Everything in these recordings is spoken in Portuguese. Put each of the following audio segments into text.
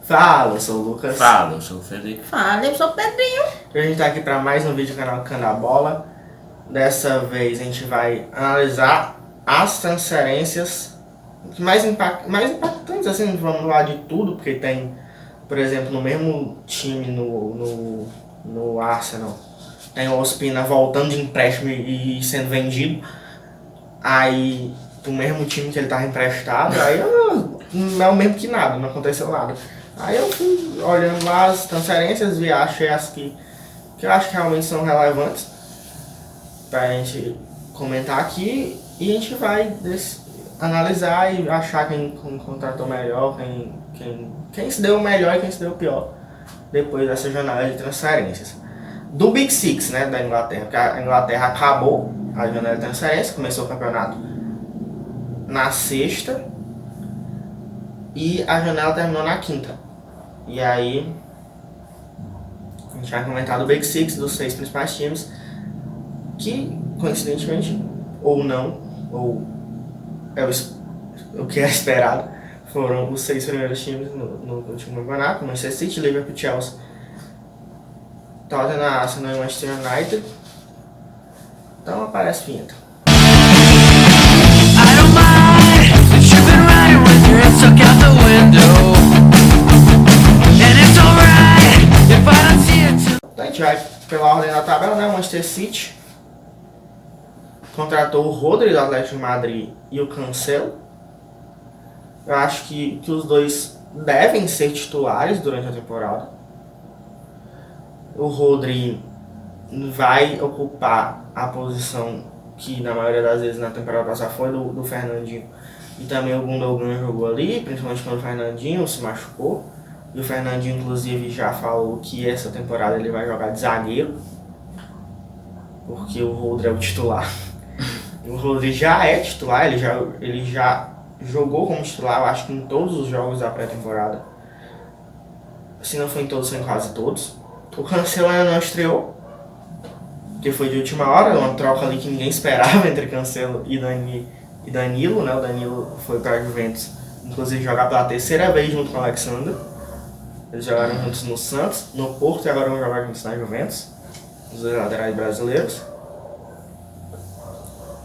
Fala, eu sou o Lucas. Fala, eu sou o Felipe. Fala, eu sou o Pedrinho. A gente tá aqui para mais um vídeo do canal Canda Bola. Dessa vez a gente vai analisar as transferências mais impactantes, assim, vamos lá de tudo, porque tem, por exemplo, no mesmo time no Arsenal, tem o Ospina voltando de empréstimo e sendo vendido. Aí, do mesmo time que ele tava emprestado, aí não é o mesmo que nada, não aconteceu nada. Aí eu fui olhando lá as transferências e achei as que eu acho que realmente são relevantes pra gente comentar aqui, e a gente vai analisar e achar quem contratou melhor, quem se deu melhor e quem se deu pior depois dessa janela de transferências. Do Big Six, né, da Inglaterra, porque a Inglaterra acabou a janela de transferência, começou o campeonato na sexta e a janela terminou na quinta. E aí a gente vai comentar do Big Six, dos 6 principais times, que coincidentemente, ou não, ou é o que é esperado, foram os 6 primeiros times no último campeonato: Manchester City, Liverpool, Chelsea, Tottenham, Arsenal e Manchester United. Então aparece a vinheta. I don't mind that you've been riding with your head stuck out the window, and it's alright if I don't see it. Então a gente vai pela ordem da tabela, né? O Manchester City contratou o Rodri do Atlético de Madrid e o Cancelo. Eu acho que os dois devem ser titulares durante a temporada. O Rodri vai ocupar a posição que na maioria das vezes na temporada passada foi do Fernandinho, e também o Gundogan jogou ali, principalmente quando o Fernandinho se machucou. E o Fernandinho inclusive já falou que essa temporada ele vai jogar de zagueiro, porque o Rodri é o titular. O Rodri já é titular, ele já jogou como titular, eu acho que em todos os jogos da pré-temporada. Se não foi em todos, foi em quase todos. O Cancelo ainda não estreou, porque foi de última hora, uma troca ali que ninguém esperava entre Cancelo e Danilo, né? O Danilo foi para a Juventus, inclusive jogar pela terceira vez junto com o Alexander. Eles jogaram juntos no Santos, no Porto, e agora vão jogar juntos na Juventus, os dois laterais brasileiros.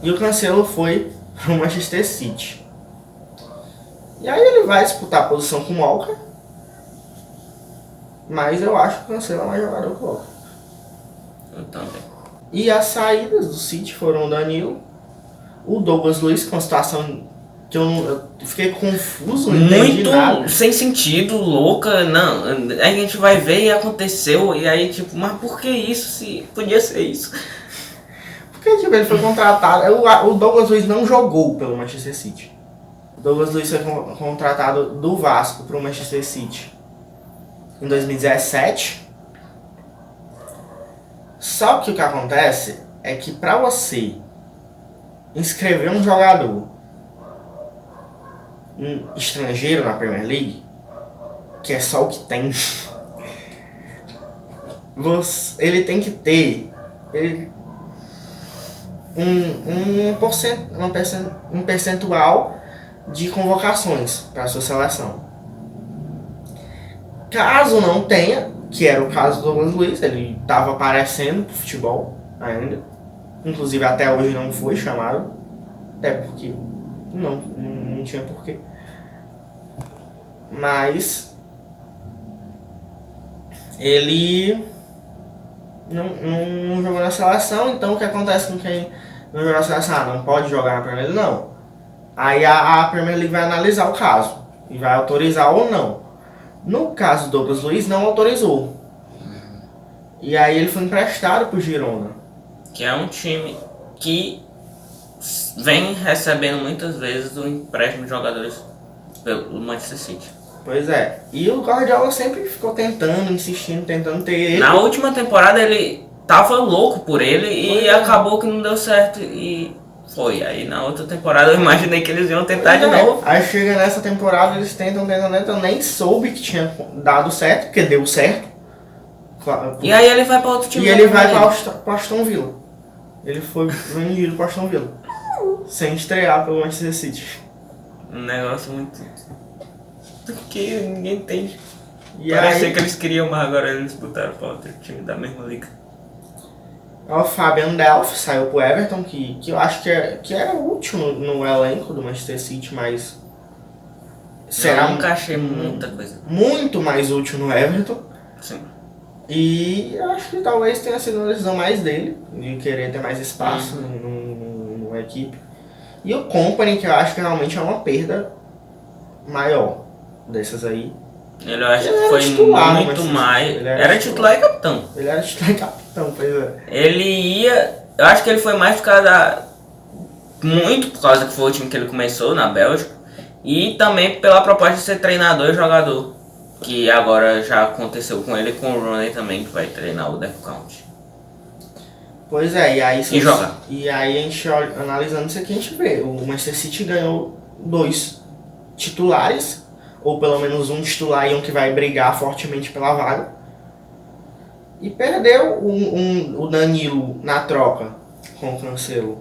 E o Cancelo foi para o Manchester City. E aí ele vai disputar a posição com o Walker, mas eu acho que o Cancelo é mais jogador que o Walker. Eu também. E as saídas do City foram o Danilo, o Douglas Luiz, com uma situação que eu fiquei confuso, não entendi nada. Muito sem sentido, louca, não. Aí a gente vai ver e aconteceu, e aí tipo, mas por que isso se podia ser isso? Porque tipo, ele foi contratado, o Douglas Luiz não jogou pelo Manchester City. O Douglas Luiz foi contratado do Vasco para o Manchester City em 2017. Só que o que acontece é que para você inscrever um jogador estrangeiro na Premier League, que é só o que tem, ele tem que ter um percentual de convocações para a sua seleção. Caso não tenha, que era o caso do Douglas Luiz, ele estava aparecendo pro futebol ainda, inclusive até hoje não foi chamado, até porque não tinha porquê. Mas ele não jogou na seleção, então o que acontece com quem não jogou na seleção? Não pode jogar na Premier League? Não. Aí a Premier League vai analisar o caso e vai autorizar ou não. No caso do Douglas Luiz, não autorizou. E aí ele foi emprestado pro Girona, Que é um time que vem recebendo muitas vezes o empréstimo de jogadores pelo Manchester City. Pois é. E o Guardiola sempre ficou insistindo, tentando ter ele. Na última temporada ele tava louco por ele e acabou que não deu certo e foi. Aí na outra temporada eu imaginei que eles iam tentar de novo. Aí chega nessa temporada, eles tentam, nem soube que tinha dado certo, porque deu certo. E aí ele vai para outro time. E ele vai para Aston Villa. Ele foi vendido para Aston Villa, sem estrear pelo Manchester City. Um negócio muito... que ninguém entende. E Parecia aí, que eles queriam, mas agora eles botaram pra outro time da mesma liga. o Fabian Delph saiu pro Everton, que eu acho que era útil no elenco do Manchester City, mas será Eu nunca achei muita coisa. muito mais útil no Everton. Sim. E eu acho que talvez tenha sido a decisão mais dele, de querer ter mais espaço numa equipe. E o Company, que eu acho que realmente é uma perda maior dessas aí. Ele eu acho Ele que era foi titular, muito mas mais. ele Era titular e capitão. Ele era titular e capitão, pois é. Ele ia. Eu acho que ele foi mais por causa da. Muito por causa que foi o time que ele começou na Bélgica. E também pela proposta de ser treinador e jogador. Que agora já aconteceu com ele e com o Rooney também, que vai treinar o Death Count. Pois é, e aí, jogar. E aí a gente olha, analisando isso aqui, a gente vê. O Manchester City ganhou 2 titulares, ou pelo menos um titular e um que vai brigar fortemente pela vaga. E perdeu o Danilo na troca com o Cancelo,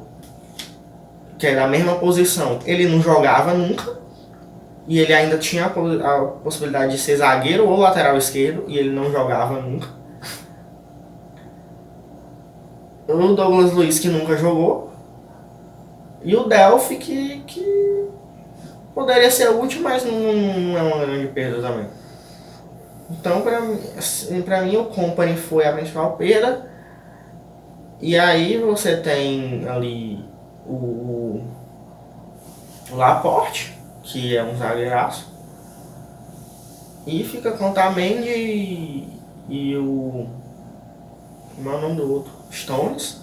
que é da mesma posição. Ele não jogava nunca, e ele ainda tinha a possibilidade de ser zagueiro ou lateral esquerdo, e ele não jogava nunca. O Douglas Luiz, que nunca jogou, e o Delphi, que poderia ser útil, mas não é uma grande perda também. Então, pra mim, o Company foi a principal perda. E aí você tem ali o Laporte, que é um zagueiraço. E fica com o Otamendi e o... Como é o nome do outro? Stones.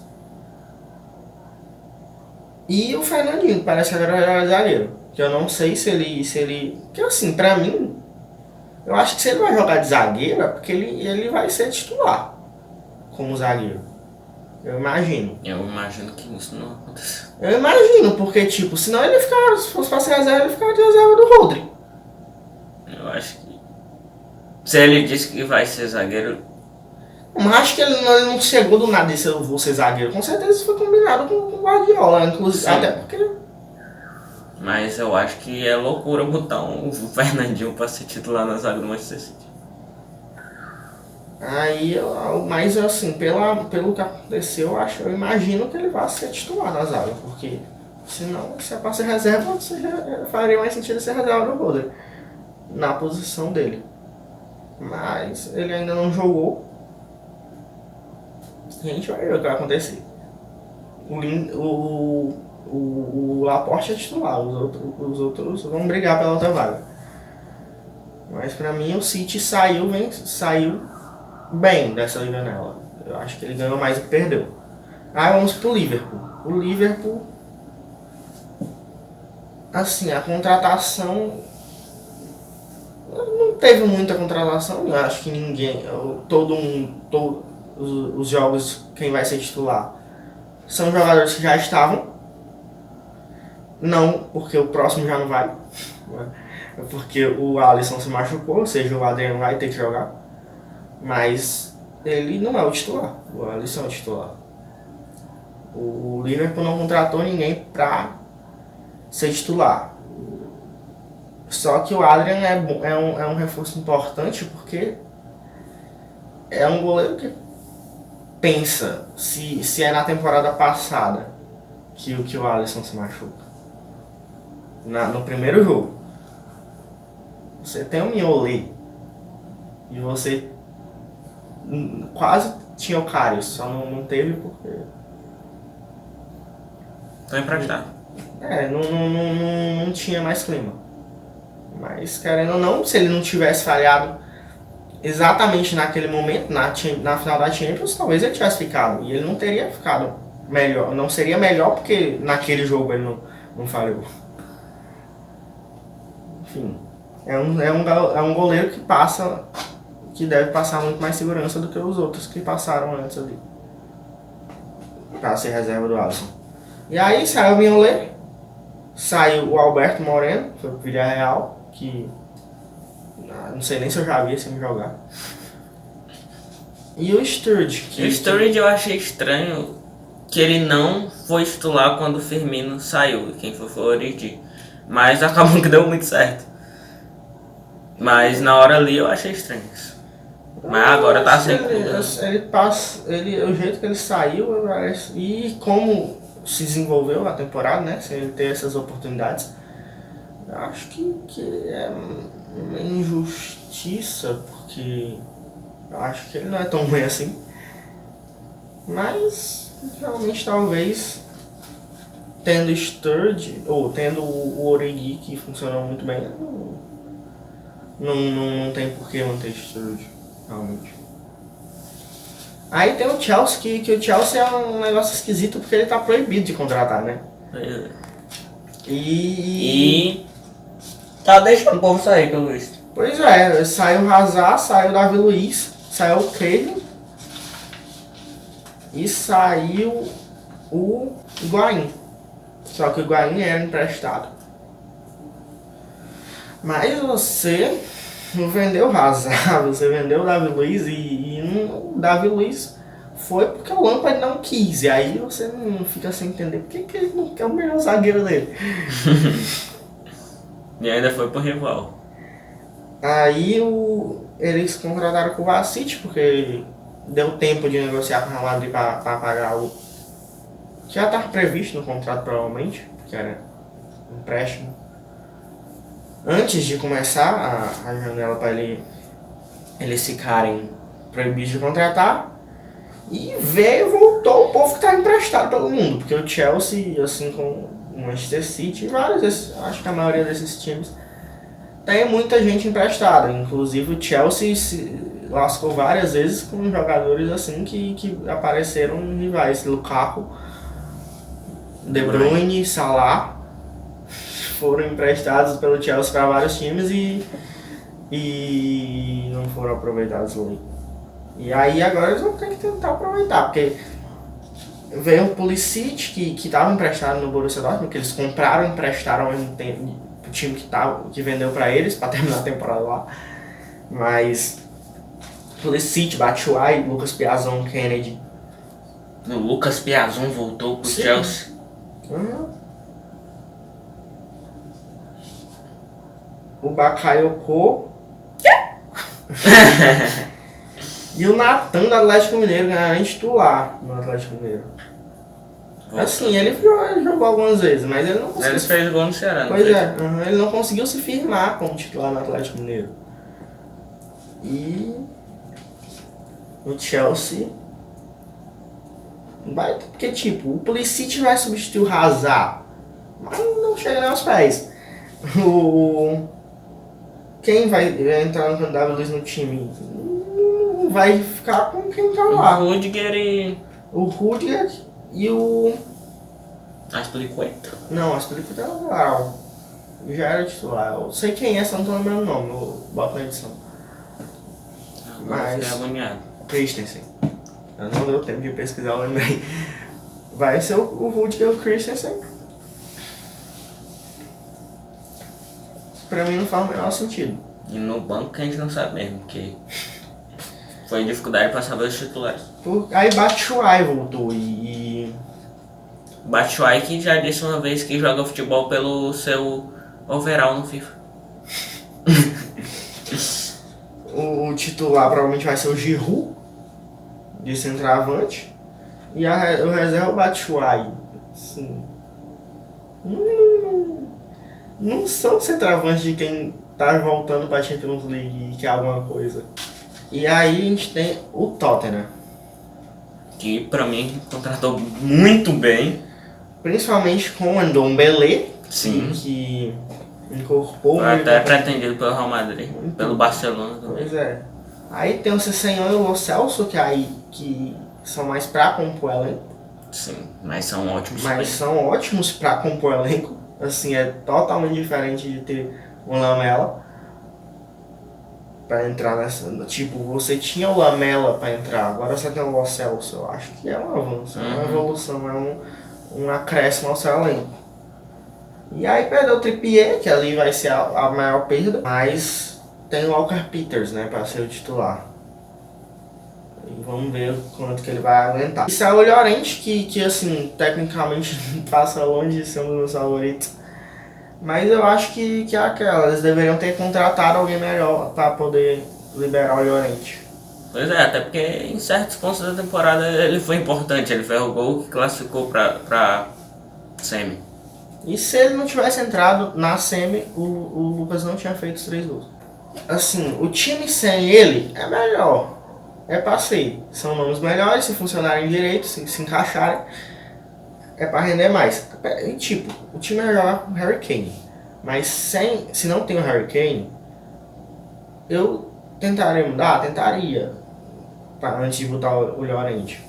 E o Fernandinho, que parece que agora era zagueiro. Que eu não sei se ele... Que assim, pra mim, eu acho que se ele vai jogar de zagueiro é porque ele vai ser titular como zagueiro. Eu imagino. Eu imagino que isso não aconteceu. Eu imagino, porque tipo, senão ele ficava, se fosse pra ser reserva, ele ficava de reserva do Rodri. Eu acho que. Se ele disse que vai ser zagueiro. Mas acho que ele não chegou do nada e disse eu vou ser zagueiro. Com certeza isso foi combinado com o Guardiola, inclusive. Sim. Até porque. Mas eu acho que é loucura botar o Fernandinho pra ser titular na zaga do Manchester City. Aí, mas assim, pelo que aconteceu, eu imagino que ele vai ser titular na zaga, porque senão, se é pra ser reserva, faria mais sentido ser reserva do Rodri na posição dele. Mas ele ainda não jogou. E a gente vai ver o que vai acontecer. O Laporte é titular, os outros vão brigar pela outra vaga. Mas pra mim o City saiu bem dessa janela. Eu acho que ele ganhou mais do que perdeu. Aí vamos pro Liverpool. O Liverpool, assim, a contratação não teve muita contratação. Eu acho que ninguém, os jogos, quem vai ser titular são jogadores que já estavam. Não porque o próximo já não vai, porque o Alisson se machucou, ou seja, o Adriano vai ter que jogar. Mas ele não é o titular, o Alisson é o titular. O Liverpool não contratou ninguém pra ser titular. Só que o Adrian é um reforço importante porque é um goleiro que pensa se é na temporada passada que o Alisson se machuca. No primeiro jogo. Você tem o Mignolet e você quase tinha o Karius, só não teve porque... Tô emprestado. Não tinha mais clima. Mas querendo ou não, se ele não tivesse falhado exatamente naquele momento, na final da Champions, talvez ele tivesse ficado. E ele não teria ficado melhor. Não seria melhor porque naquele jogo ele não falhou. Enfim, é um goleiro que deve passar muito mais segurança do que os outros que passaram antes ali. Pra ser reserva do Alisson. E aí saiu o Mignolet, saiu o Alberto Moreno, foi pro Villarreal, que não sei nem se eu já vi esse jogar. E o Sturridge. O Sturridge eu achei estranho que ele não foi titular quando o Firmino saiu, quem foi o Origi. Mas acabou que deu muito certo. Mas na hora ali eu achei estranho isso. Mas agora tá sem o jeito que ele saiu, e como se desenvolveu a temporada, né? Sem ele ter essas oportunidades, eu acho que é uma injustiça, porque eu acho que ele não é tão ruim assim. Mas realmente talvez tendo Sturge, ou tendo o Origi, que funcionou muito bem, não tem por que manter Sturge, realmente. Aí tem o Chelsea, que o Chelsea é um negócio esquisito porque ele tá proibido de contratar, né? E tá deixando o povo sair, pelo visto. Pois é, saiu o Hazard, saiu o Davi Luiz, saiu o Kevin e saiu o Higuaín. Só que o Higuaín era emprestado. Mas você não vendeu o Hazard, você vendeu o Davi Luiz e o Davi Luiz foi porque o Lampard não quis. E aí você não fica sem entender por que ele não quer o melhor zagueiro dele. E ainda foi pro rival. Aí eles contrataram com o Kovacic porque deu tempo de negociar com o Real Madrid para pagar o que já estava previsto no contrato, provavelmente, que era um empréstimo. Antes de começar a janela para eles ficarem proibidos de contratar, e voltou o povo que estava emprestado pelo mundo, porque o Chelsea, assim como o Manchester City e acho que a maioria desses times tem muita gente emprestada. Inclusive o Chelsea se lascou várias vezes com jogadores assim que apareceram em rivais. Lukaku, De Bruyne, Salah foram emprestados pelo Chelsea para vários times e não foram aproveitados ali. E aí agora eles vão ter que tentar aproveitar, porque veio o Pulisic que estava emprestado no Borussia Dortmund, que eles compraram e emprestaram ao mesmo tempo o time que vendeu para eles para terminar a temporada lá. Mas Pulisic, Batshuayi, Lucas Piazon, Kennedy. O Lucas Piazon voltou pro Sim. Chelsea. O Bakayoko. E o Natan do Atlético Mineiro ganharam titular no Atlético Mineiro. Assim, ele jogou algumas vezes, mas ele não conseguiu. Ele fez gol no Ceará, não Pois fez? é, ele não conseguiu se firmar como titular no Atlético Mineiro. E o Chelsea vai, porque tipo, o Pulisic vai substituir o Hazard, mas não chega nem aos pés. Quem vai entrar no Davi Luiz no time não vai ficar com quem tá lá. O Rudiger e... O Rudiger e o... Aspilicueta. Não, acho que ele foi lateral. Já era titular. Eu sei quem é, só não tô lembrando o nome. Eu boto na edição. Mas... é agoniado. Christensen. Eu não deu tempo de pesquisar, eu lembrei. Vai ser o Rudiger e o Christensen. Pra mim não faz o menor sentido. E no banco que a gente não sabe mesmo, porque... foi dificuldade pra saber os titulares. Aí Batshuayi voltou e... Batshuayi que já disse uma vez que joga futebol pelo seu overall no FIFA. O titular provavelmente vai ser o Giroud, de centroavante. E o reserva é o Batshuayi. Assim, não são centroavantes de quem tá voltando pra Champions League, que é alguma coisa. E aí a gente tem o Tottenham. Que pra mim contratou muito bem. Principalmente com o Ndombele. Sim. Que incorporou. Foi até pretendido pelo Real Madrid, pelo Barcelona também. Pois é. Aí tem o Cessenhon e o Lo Celso, que são mais pra compor elenco. Sim, mas são ótimos. Mas são ótimos pra compor elenco. Assim, é totalmente diferente de ter um Lamela pra entrar nessa. Tipo, você tinha o Lamela pra entrar, agora você tem o Lo Celso. Eu acho que é um avanço, é uma evolução, é um acréscimo ao seu elenco. E aí perdeu o Trippier, que ali vai ser a maior perda, mas tem o Walker Peters, né, pra ser o titular. E vamos ver quanto que ele vai aguentar. E saiu o Llorente, que assim, tecnicamente passa longe de ser um dos meus favoritos. Mas eu acho que é aquela, eles deveriam ter contratado alguém melhor para poder liberar o Llorente. Pois é, até porque em certos pontos da temporada ele foi importante, ele fez o gol que classificou pra semi. E se ele não tivesse entrado na semi, o Lucas não tinha feito os 3 gols. Assim, o time sem ele é melhor. É passeio. São nomes melhores, se funcionarem direito, se encaixarem, é para render mais. E tipo, o time vai jogar com o Harry Kane. Mas se não tem o Harry Kane, eu tentaria mudar? Tentaria. Antes de botar o Llorente.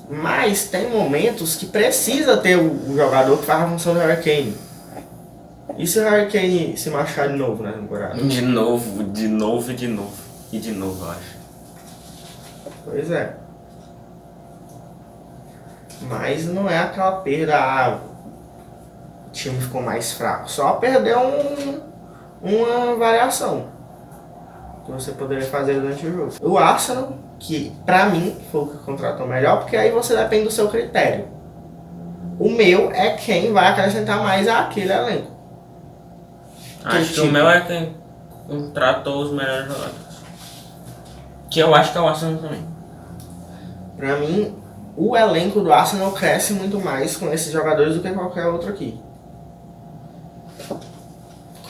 Mas tem momentos que precisa ter o jogador que faz a função do Harry Kane. E se o Harry Kane se machucar de novo na temporada? De novo. E de novo, eu acho. Pois é. Mas não é aquela perda, o time ficou mais fraco. Só perdeu uma variação que você poderia fazer durante o jogo. O Arsenal, que pra mim foi o que contratou melhor, porque aí você depende do seu critério. O meu é quem vai acrescentar mais àquele elenco. Acho que o meu é quem contratou os melhores jogadores. Que eu acho que é o Arsenal também. Pra mim, o elenco do Arsenal cresce muito mais com esses jogadores do que qualquer outro aqui.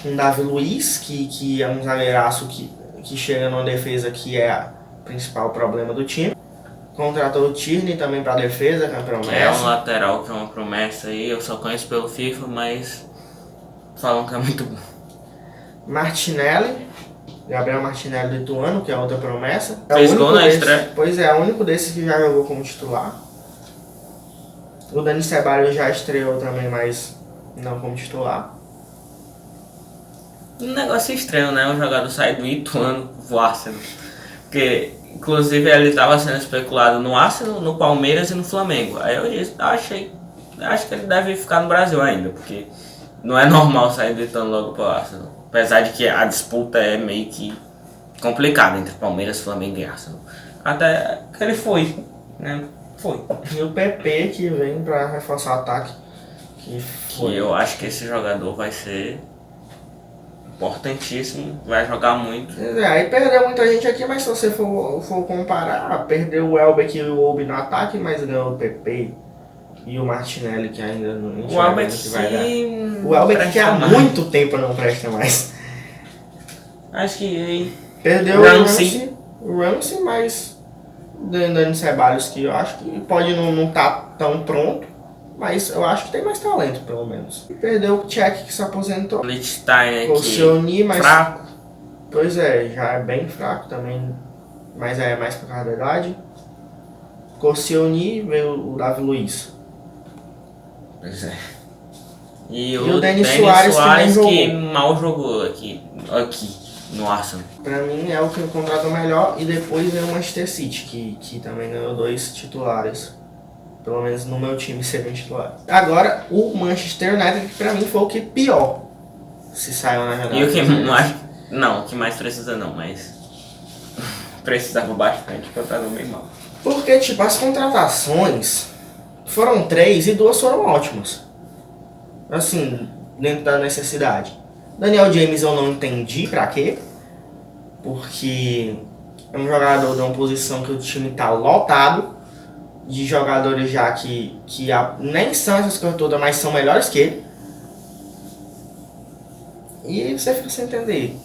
Com o Davi Luiz, que é um zagueiraço que chega numa defesa que é o principal problema do time. Contratou o Tierney também pra defesa, que é uma promessa. É um lateral que é uma promessa aí, eu só conheço pelo FIFA, mas falam que é muito bom. Martinelli, Gabriel Martinelli do Ituano, que é outra promessa. Fez gol na estreia. Pois é, é o único desses que já jogou como titular. O Dani Ceballos já estreou também, mas não como titular. Um negócio estranho, né? Um jogador sair do Ituano pro Arsenal. Porque, inclusive, ele estava sendo especulado no Arsenal, no Palmeiras e no Flamengo. Aí eu acho que ele deve ficar no Brasil ainda, porque não é normal sair do Ituano logo pro Arsenal. Apesar de que a disputa é meio que complicada entre Palmeiras, Flamengo e Arsenal. Até que ele foi, né? Foi. E o PP, que vem pra reforçar o ataque. Que eu acho que esse jogador vai ser importantíssimo, vai jogar muito. Aí perdeu muita gente aqui, mas se você for comparar, perdeu o Elbeck e o Obi no ataque, mas ganhou o PP e o Martinelli, que ainda não O Elbeck que vai dar. O Elbeck que há muito tempo não presta mais. Acho que perdeu o Ramsey, mas Dani Ceballos, que eu acho que pode não tá tão pronto, mas eu acho que tem mais talento, pelo menos. E perdeu o Cech, que se aposentou. Lichtsteiner O Cioni, mas fraco. Pois é, já é bem fraco também, mas é mais por causa da idade. Koscielny, veio o Davi Luiz. Pois é. E o Denis Soares que mal jogou aqui no Arsenal. Pra mim é o que contratou melhor, e depois veio o Manchester City, que também ganhou 2 titulares. Pelo menos no meu time seriam titulares. Agora, o Manchester United, que pra mim foi o que pior se saiu na janela. E o que mais... Não, o que mais precisa não, mas... precisava bastante, porque eu tava bem mal. Porque, tipo, as contratações foram 3 e 2 foram ótimas. Assim, dentro da necessidade. Daniel James eu não entendi pra quê. Porque é um jogador de uma posição que o time tá lotado. De jogadores já que nem são essas coisas todas, mas são melhores que ele. E você fica sem entender.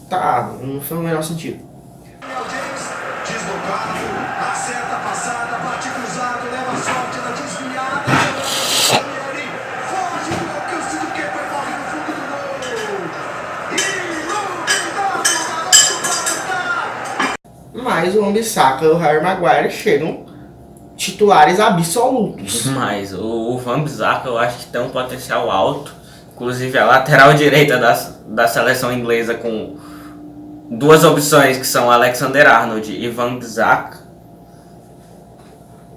Tá, não foi o menor sentido. Daniel James, deslocado, acerta a passada, bate cruzado, leva a sorte na desviada. Ranieri, foge do alcance do keeper, morre no fundo do gol. Iluminado, garoto pra tentar. Mas o Wan-Bissaka e o Harry Maguire chegam titulares absolutos. Mas o Wan-Bissaka eu acho que tem um potencial alto. Inclusive a lateral direita da seleção inglesa com 2 opções que são Alexander-Arnold e Wan-Bissaka.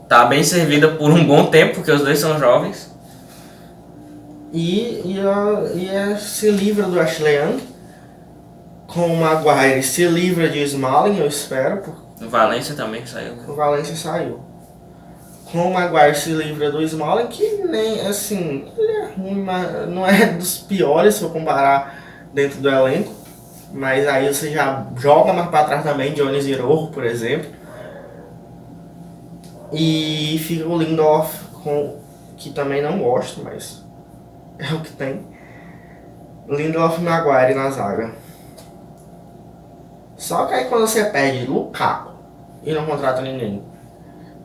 Tá bem servida por um bom tempo, porque os dois são jovens. E se livra do Ashley Young. Com o Maguire se livra de Smalling, eu espero. O Valência também saiu. O Valência saiu. Com o Maguire se livra do Smalling, que nem assim, ele é ruim, mas não é dos piores se eu comparar dentro do elenco. Mas aí você já joga mais pra trás também, Jones e Rojo, por exemplo. E fica o Lindelof, que também não gosto, mas é o que tem. Lindelof e Maguire na zaga. Só que aí quando você perde Lukaku e não contrata ninguém,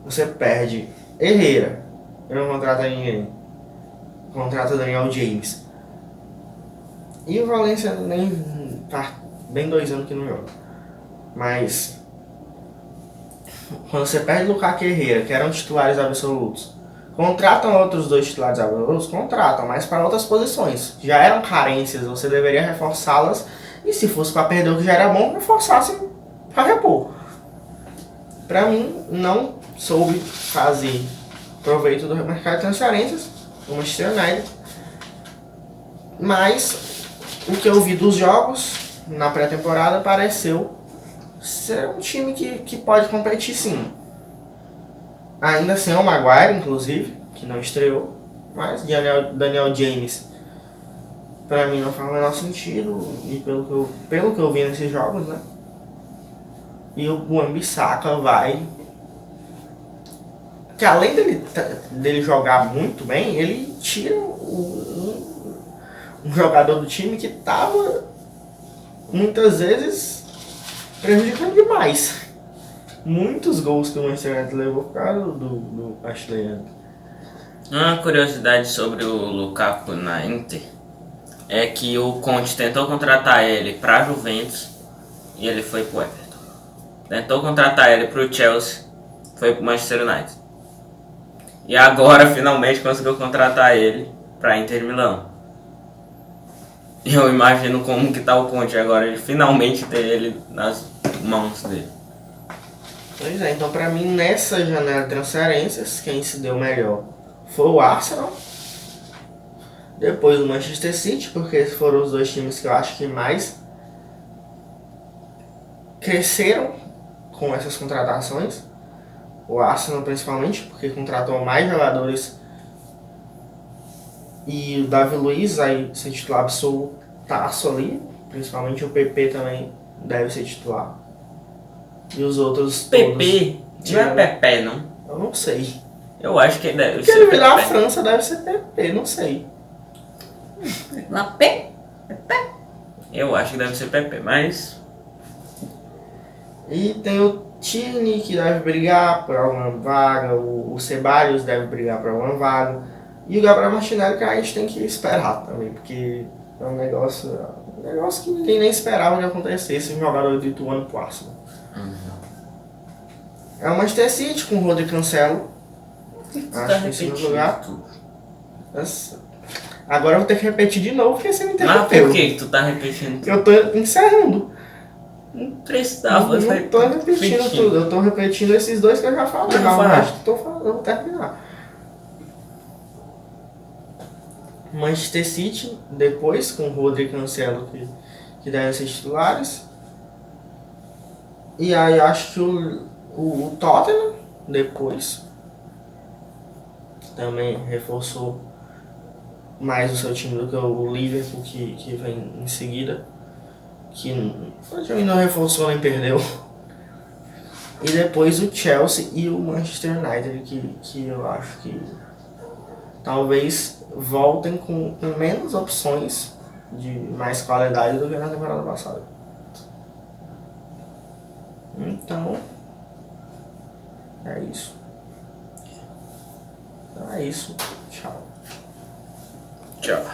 você perde Herrera e não contrata ninguém, contrata Daniel James, e o Valencia nem tá bem 2 anos que não joga. Mas quando você perde Lukaku e Herrera, que eram titulares absolutos, contratam outros 2 titulares absolutos, contratam, mas para outras posições. Já eram carências, você deveria reforçá-las. E se fosse para perder o que já era bom, reforçasse para repor. Para mim, não soube fazer proveito do mercado de transferências, o Manchester United. Mas o que eu vi dos jogos na pré-temporada pareceu ser um time que pode competir sim. Ainda sem o Maguire, inclusive, que não estreou. Mas Daniel James, pra mim, não faz o menor sentido. E pelo que eu vi nesses jogos, né? E o Wan-Bissaka vai... Que além dele jogar muito bem, ele tira um jogador do time que tava muitas vezes prejudicando demais. Muitos gols que o Manchester United levou por causa do Ashley Young. Uma curiosidade sobre o Lukaku na Inter é que o Conte tentou contratar ele pra Juventus e ele foi pro Everton. Tentou contratar ele pro Chelsea, foi pro Manchester United. E agora finalmente conseguiu contratar ele pra Inter Milão. Eu imagino como que tá o Conte agora, ele finalmente ter ele nas mãos dele. Pois é, então pra mim nessa janela de transferências, quem se deu melhor foi o Arsenal. Depois o Manchester City, porque esses foram os 2 times que eu acho que mais cresceram com essas contratações. O Arsenal principalmente, porque contratou mais jogadores. E o Davi Luiz vai ser titular absolutaço ali. Principalmente o PP também deve ser titular. E os outros PP? todos. Não é Pepe, não? Eu não sei. Eu acho que deve Porque ser ele virar a Pepe. França deve ser PP, não sei. Uma P? Eu acho que deve ser Pepe, mas... E tem o Tierney que deve brigar por alguma vaga, o Ceballos deve brigar por alguma vaga. E o Gabriel Martinelli que a gente tem que esperar também, porque é um negócio que ninguém nem esperava que acontecesse, um jogador do Ituano pro Arsenal. É o Manchester City com o Rodrigo Cancelo. Acho que em segundo lugar. Nossa. Agora eu vou ter que repetir de novo porque você me Mas interrompeu. por que tu tá repetindo? Eu tô encerrando. Não precisava. Não tô repetindo tudo, eu tô repetindo esses 2 que eu já falei. Não, Mas o fala. resto eu tô falando, eu vou terminar. Manchester City, depois com o Rodrigo Cancelo que devem ser titulares. E aí acho que o Tottenham depois também reforçou mais o seu time do que o Liverpool que vem em seguida, que praticamente não reforçou nem perdeu. E depois o Chelsea e o Manchester United que eu acho que talvez voltem com menos opções de mais qualidade do que na temporada passada. Então é isso. Então é isso. Tchau. Tchau.